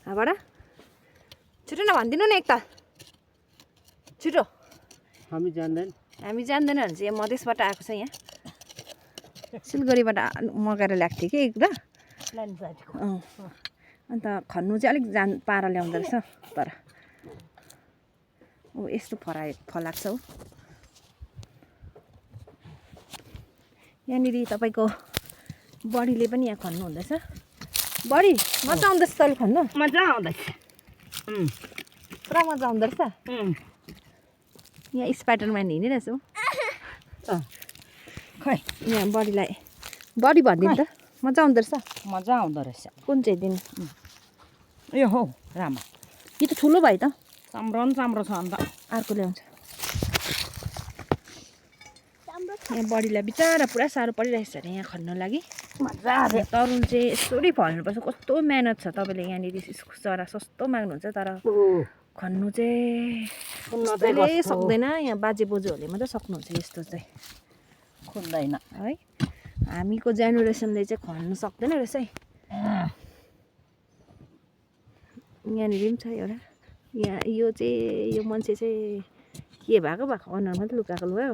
यहाँबाट छिटो न भनिदिनु न एकताल छिटो हामी जान्दैन भने चाहिँ यहाँ मधेसबाट आएको छ यहाँ सिलगढीबाट मगाएर ल्याएको थिएँ कि एक र अन्त खन्नु चाहिँ अलिक पारा ल्याउँदो रहेछ तर ऊ यस्तो फलाएको छ हौ यहाँनिर तपाईँको बडीले पनि यहाँ खन्नु हुँदैछ बडी मजा आउँदैछ तैँले खन्नु मजा आउँदैछ पुरा मजा आउँदो रहेछ यहाँ स्पाइडरम्यान हिँडिरहेछ खै यहाँ बडी भनिदिनु त मजा आउँदो रहेछ मजा आउँदो रहेछ कुन चाहिँ दिनु यो हौ रामा यो त ठुलो भयो त चाम्रो छ अन्त अर्को ल्याउँछ यहाँ बडीलाई बिचरा पुरा साह्रो परिरहेछ अरे यहाँ खन्नु लागि मजा तरुल चाहिँ यसरी फल्नुपर्छ कस्तो मेहनत छ तपाईँले यहाँनिर चरा सस्तो माग्नुहुन्छ तर खन्नु चाहिँ सक्दैन यहाँ बाजे बोजूहरूले मात्रै सक्नुहुन्छ यस्तो चाहिँ खुन्दैन है हामीको जेनेरेसनले चाहिँ खन्नु सक्दैन रहेछ है यहाँनिर पनि छ एउटा यहाँ यो मान्छे चाहिँ के भएको अनुहारमा त लुकाएको लुगा